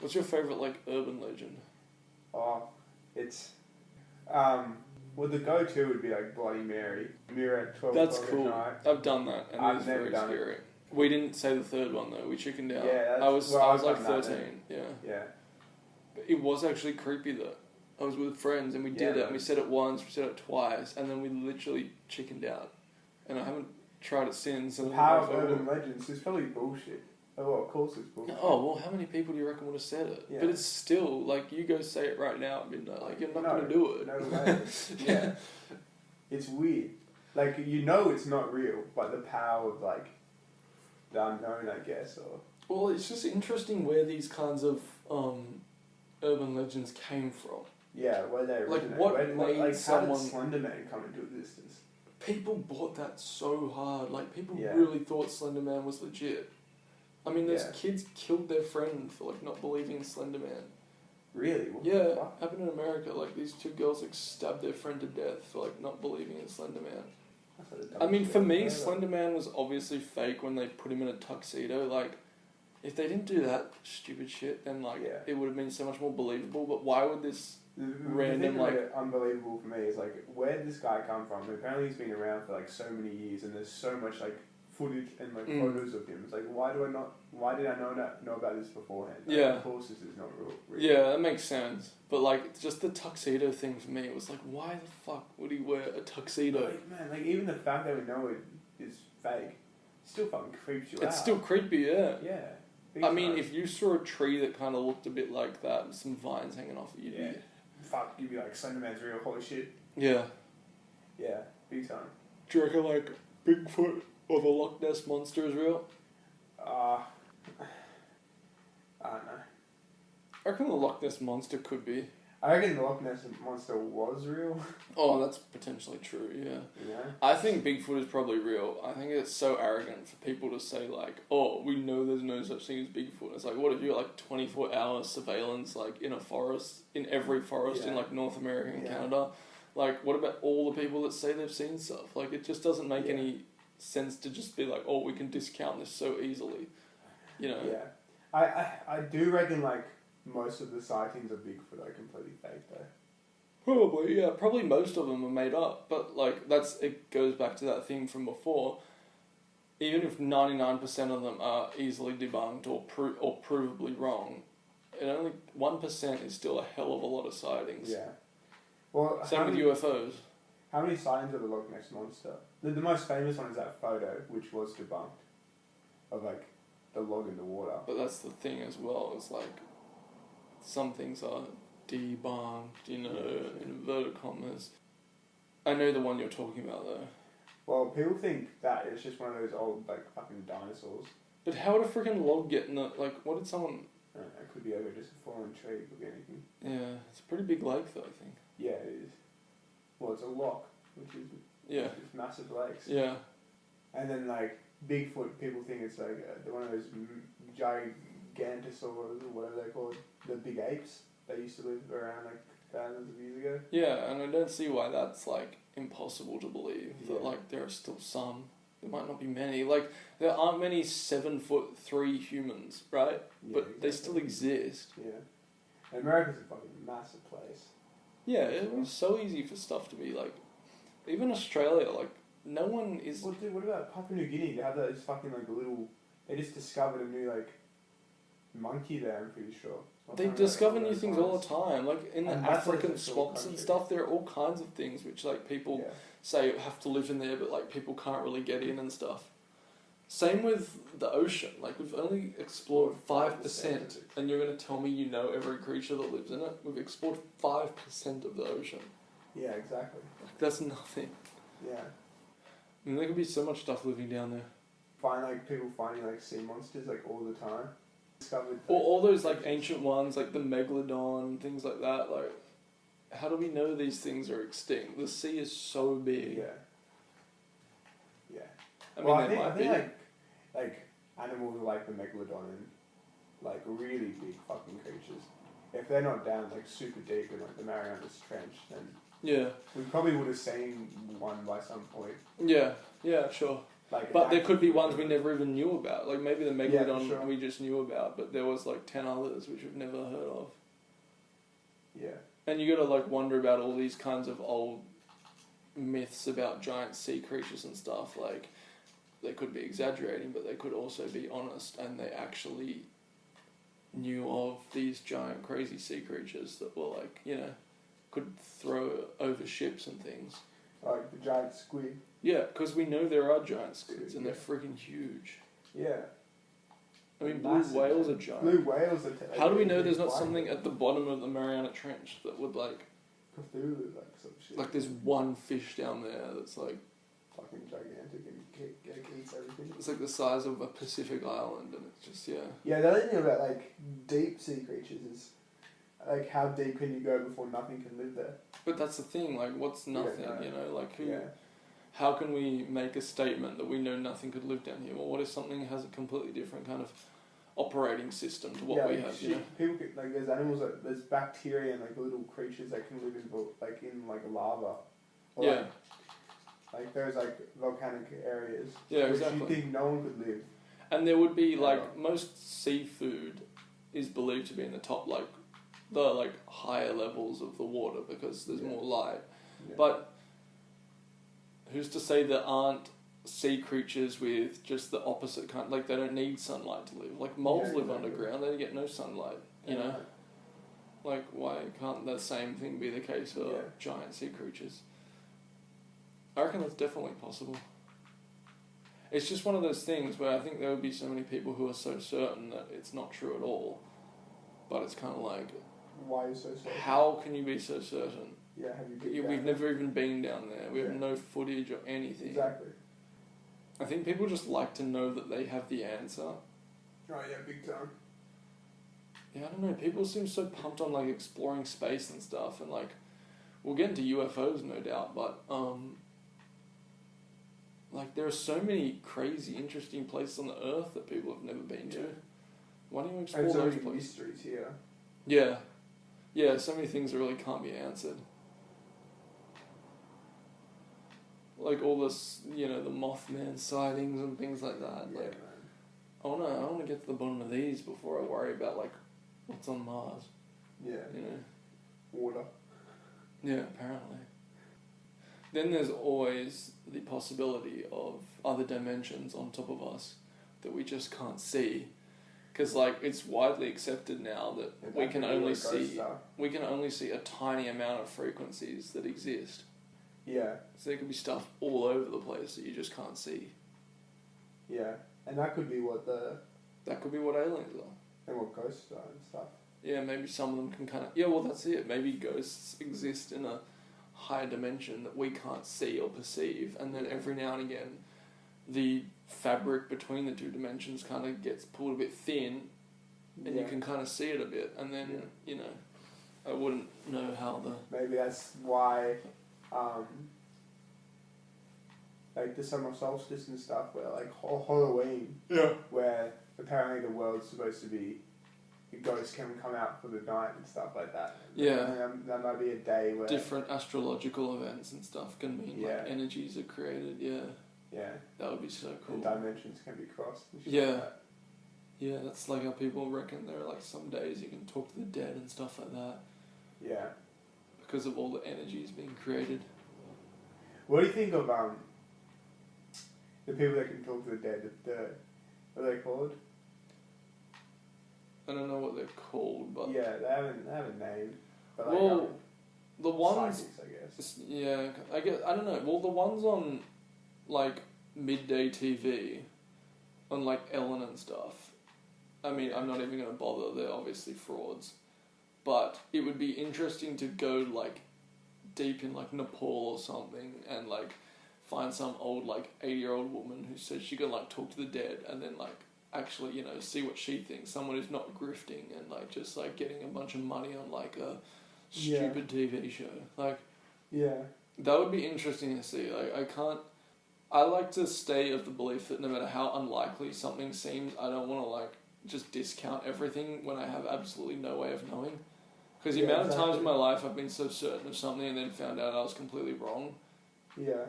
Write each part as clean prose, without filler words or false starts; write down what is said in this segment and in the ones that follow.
What's your favourite, like, urban legend? Oh, it's... well, the go-to would be, like, Bloody Mary. Mirror at 12 That's o'clock cool. at night. I've done that, and I've it's never very done it. scary. We didn't say the third one, though. We chickened out. Yeah, I was like I've done that 13, yeah. Yeah. But it was actually creepy, though. I was with friends, and we did it, and we said it once, we said it twice, and then we literally chickened out. And I haven't tried it since. The power of urban legends is probably bullshit. Oh, well, of course it's bullshit. Oh, well, how many people do you reckon would have said it? Yeah. But it's still, like, you go say it right now at midnight, like, you're not going to do it. No way. Yeah. It's weird. Like, you know it's not real, but the power of, like, the unknown, I guess, or... Well, it's just interesting where these kinds of urban legends came from. Yeah, where they originate. Like, what made someone... How did Slender Man come into existence? People bought that so hard. Like, people Yeah. really thought Slender Man was legit. I mean, those Yeah. kids killed their friend for, like, not believing in Slender Man. Really? What Yeah, the fuck? happened in America. Like, these two girls, like, stabbed their friend to death for, like, not believing in Slender Man. I mean, for me, Slender Man was obviously fake when they put him in a tuxedo. Like, if they didn't do that stupid shit, then, like, Yeah. it would have been so much more believable. But why would this random, the thing like... that unbelievable for me is, like, where did this guy come from? Apparently he's been around for, like, so many years, and there's so much, like, footage and, like, photos of him. It's like, why did I know about this beforehand? Like, Yeah. Of course this is not real. Yeah, that makes sense. But, like, just the tuxedo thing for me, it was like, why the fuck would he wear a tuxedo? Like, man, like, even the fact that we know it is fake still fucking creeps you out. It's still creepy, yeah. Yeah. I mean, if you saw a tree that kind of looked a bit like that with some vines hanging off it, you'd be... Fuck, you'd be like, Slender Man's real, holy shit. Yeah. Yeah, big time. Do you reckon, like, Bigfoot or the Loch Ness Monster is real? I don't know. I reckon the Loch Ness Monster could be. I reckon the Loch Ness Monster was real. Oh, that's potentially true, yeah. You know? I think Bigfoot is probably real. I think it's so arrogant for people to say, like, oh, we know there's no such thing as Bigfoot. It's like, what if you got, like, 24-hour surveillance, like, in a forest, in every forest in, like, North America and Canada? Like, what about all the people that say they've seen stuff? Like, it just doesn't make any sense to just be like, oh, we can discount this so easily. You know? Yeah. I do reckon, like, most of the sightings of Bigfoot are completely fake, though. Probably, yeah. Probably most of them are made up. But, like, it goes back to that thing from before. Even if 99% of them are easily debunked or provably wrong, and only 1% is still a hell of a lot of sightings. Yeah. Well, same with UFOs. How many sightings of the Loch Ness Monster? The most famous one is that photo, which was debunked, of, like, the log in the water. But that's the thing as well. It's like, some things are debunked, you know, in inverted commas. I know the one you're talking about, though. Well, people think that it's just one of those old, like, fucking dinosaurs. But how would a freaking log get in the... Like, what did someone... I don't know, it could be over just a fallen tree, it could be anything. Yeah, it's a pretty big lake, though, I think. Yeah, it is. Well, it's a loch, which is massive lakes. Yeah. And then, like, Bigfoot, people think it's, like, one of those gigantosaurs, or whatever they're called. The big apes that used to live around, like, thousands of years ago. Yeah, and I don't see why that's, like, impossible to believe. That, like, there are still some. There might not be many. Like, there aren't many 7'3" humans, right? Yeah, but they still exist. Yeah. And America's a fucking massive place. Yeah, it was so easy for stuff to be, like... Even Australia, like, no one is... Well, dude, what about Papua New Guinea? They have those fucking, like, little... They just discovered a new, like, monkey there, I'm pretty sure. They discover new things all the time. Like, in the African swamps and stuff, there are all kinds of things which, like, people say have to live in there, but, like, people can't really get in and stuff. Same with the ocean. Like, we've only explored 5%, and you're going to tell me you know every creature that lives in it? We've explored 5% of the ocean. Yeah, exactly. Like, that's nothing. Yeah. I mean, there could be so much stuff living down there. People finding, like, sea monsters, like, all the time. Discovered... Or all those, like, ancient ones, like the Megalodon, things like that. Like, how do we know these things are extinct? The sea is so big. Yeah. Yeah. I mean, I think like animals like the Megalodon and, like, really big fucking creatures, if they're not down, like, super deep in, like, the Marianas Trench, then we probably would have seen one by some point. Yeah, sure. But there could be ones we never even knew about. Like maybe the Megalodon sure. we just knew about, but there was like 10 others which we've never heard of. Yeah. And you gotta like wonder about all these kinds of old myths about giant sea creatures and stuff. Like they could be exaggerating, but they could also be honest, and they actually knew of these giant crazy sea creatures that were like, you know, could throw over ships and things. Like the giant squid. Yeah, because we know there are giant squids, and they're freaking huge. Yeah. I mean, blue whales are giant. Blue whales are... How do we know there's not something at the bottom of the Mariana Trench that would like... Cthulhu, like some shit. Like there's one fish down there that's like... Fucking gigantic and eats everything. It's like the size of a Pacific island, and it's just, yeah. Yeah, the other thing about like deep sea creatures is like how deep can you go before nothing can live there? But that's the thing, like what's nothing, you know? Like who... Yeah. How can we make a statement that we know nothing could live down here? Well, what if something has a completely different kind of operating system to what we have? You know? People can, like there's animals that there's bacteria and like little creatures that can live in like lava. Or Yeah. Like there's like volcanic areas. Yeah, which exactly. you think no one could live. And there would be like most seafood is believed to be in the top like the like higher levels of the water because there's more light. Yeah. But who's to say there aren't sea creatures with just the opposite kind? Like they don't need sunlight to live. Like moles live underground; they get no sunlight. You know, like why can't the same thing be the case for giant sea creatures? I reckon that's definitely possible. It's just one of those things where I think there would be so many people who are so certain that it's not true at all. But it's kind of like, why are you so certain? How can you be so certain? Yeah, have you been We've never even been down there. We have no footage or anything. Exactly. I think people just like to know that they have the answer. Oh yeah, big time. Yeah, I don't know. People seem so pumped on like exploring space and stuff, and like we'll get into UFOs, no doubt. But like there are so many crazy, interesting places on the Earth that people have never been to. Why don't you explore and so those many places? mysteries here. Yeah, yeah. So many things that really can't be answered. Like all this, you know, the Mothman sightings and things like that. Yeah, like, man. I wanna get to the bottom of these before I worry about like what's on Mars. Yeah. You know. Water. Yeah, apparently. Then there's always the possibility of other dimensions on top of us that we just can't see, because like it's widely accepted now that we can only see a tiny amount of frequencies that exist. Yeah. So there could be stuff all over the place that you just can't see. Yeah, and that could be what That could be what aliens are. and what ghosts are and stuff. Yeah, maybe some of them can kind of... Yeah, well, that's it. Maybe ghosts exist in a higher dimension that we can't see or perceive, and then every now and again the fabric between the two dimensions kind of gets pulled a bit thin, and you can kind of see it a bit, and then, you know, I wouldn't know how the... Maybe that's why, like the summer solstice and stuff, where like Halloween, where apparently the world's supposed to be, ghosts can come out for the night and stuff like that. Yeah. And that might be a day where... Different astrological events and stuff can mean like energies are created, Yeah. That would be so cool. And dimensions can be crossed. And shit Yeah. like that. Yeah, that's like how people reckon there are like some days you can talk to the dead and stuff like that. Yeah. Because of all the energies being created. What do you think of the people that can talk to the dead? What are they called? I don't know what they're called, but... Yeah, they haven't named. But like, well, the ones... psychics, I guess. Yeah, I don't know. Well, the ones on, like, midday TV, on, like, Ellen and stuff, I mean, I'm not even going to bother. They're obviously frauds. But it would be interesting to go, like, deep in, like, Nepal or something and, like, find some old, like, 80-year-old woman who says she can, like, talk to the dead and then, like, actually, you know, see what she thinks. Someone who's not grifting and, like, just, like, getting a bunch of money on, like, a stupid TV show. Like, that would be interesting to see. Like, I like to stay of the belief that no matter how unlikely something seems, I don't want to, like, just discount everything when I have absolutely no way of knowing. Because the amount of times in my life I've been so certain of something and then found out I was completely wrong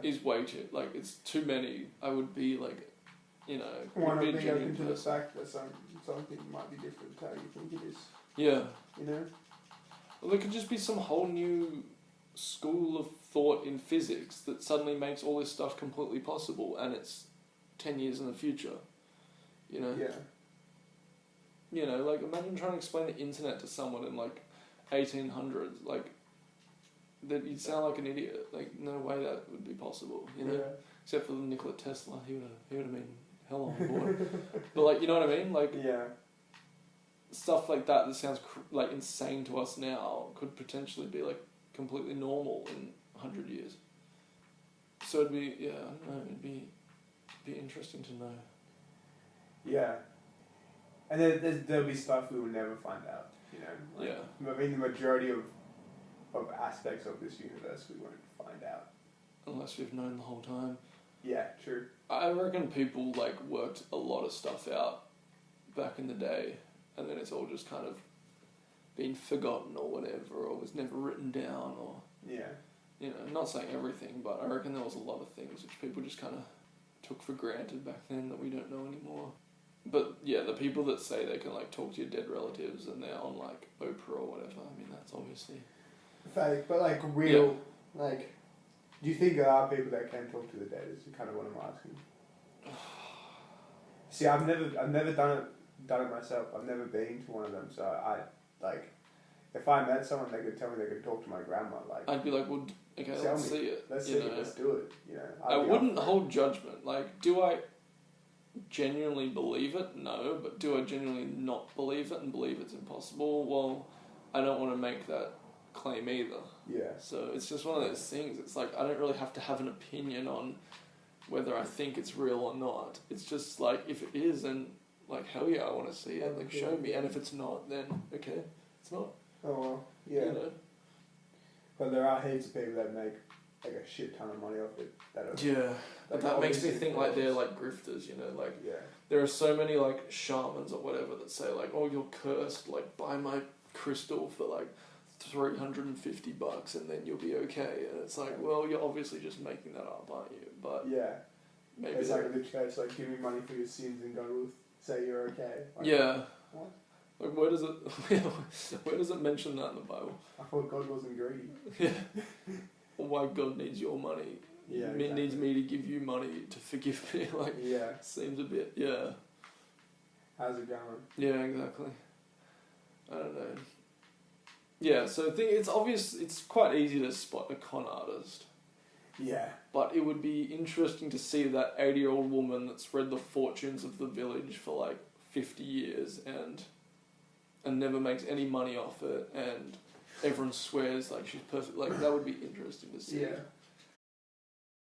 is way too, like, it's too many. I would be like, you know, Why not be a being genuine open to the person. fact that something might be different to how you think it is, Yeah. you know? Well, there could just be some whole new school of thought in physics that suddenly makes all this stuff completely possible, and it's 10 years in the future, you know? Yeah. You know, like, imagine trying to explain the internet to someone in, like, 1800s, like, that you'd sound like an idiot. Like, no way that would be possible, you know? Yeah. Except for Nikola Tesla, he would have been hell on board. But, like, you know what I mean? Like, Yeah. stuff like that sounds, like, insane to us now could potentially be, like, completely normal in 100 years. So it'd be, yeah, I don't know, it'd be interesting to know. Yeah. And there'll be stuff we will never find out, you know? Like, Yeah. I mean, the majority of aspects of this universe we won't find out. Unless we've known the whole time. Yeah, true. I reckon people, like, worked a lot of stuff out back in the day, and then it's all just kind of been forgotten or whatever, or was never written down, or, Yeah. you know, not saying everything, but I reckon there was a lot of things which people just kind of took for granted back then that we don't know anymore. But, yeah, the people that say they can, like, talk to your dead relatives and they're on, like, Oprah or whatever, I mean, that's obviously... Fake, but, like, real, like, do you think there are people that can talk to the dead, is kind of what I'm asking? See, I've never done it myself. I've never been to one of them, so like, if I met someone that could tell me they could talk to my grandma, like... I'd be like, well, okay, let's see it. Let's see it, let's do it, you know. I wouldn't hold judgment. Like, do I genuinely believe it? No. But do I genuinely not believe it and believe it's impossible? Well, I don't want to make that claim either. Yeah. So it's just one of those things. It's like, I don't really have to have an opinion on whether I think it's real or not. It's just like, if it is, then, like, hell yeah, I want to see it. Like, show me. And if it's not, then, okay, it's not. Oh, well, yeah. You know? But there are heaps of people that make, like, a shit ton of money off it. Yeah. But that makes me think, like, they're, like, grifters, you know? Like, yeah. There are so many, like, shamans or whatever that say, like, oh, you're cursed, like, buy my crystal for, like, $350 and then you'll be okay. And it's like, well, you're obviously just making that up, aren't you? But yeah, maybe it's like the church, like, give me money for your sins and God will say you're okay. Like, yeah. What? Like, where does it mention that in the Bible? I thought God wasn't greedy. Yeah. Or why God needs your money. Yeah. Exactly. Needs me to give you money to forgive me. Like, yeah. Seems a bit, yeah. How's it going? Yeah, exactly. I don't know. Yeah, so I think it's obvious, it's quite easy to spot a con artist. Yeah. But it would be interesting to see that 80-year-old woman that's read the fortunes of the village for like 50 years and never makes any money off it, and everyone swears like she's perfect. Like, that would be interesting to see. Yeah.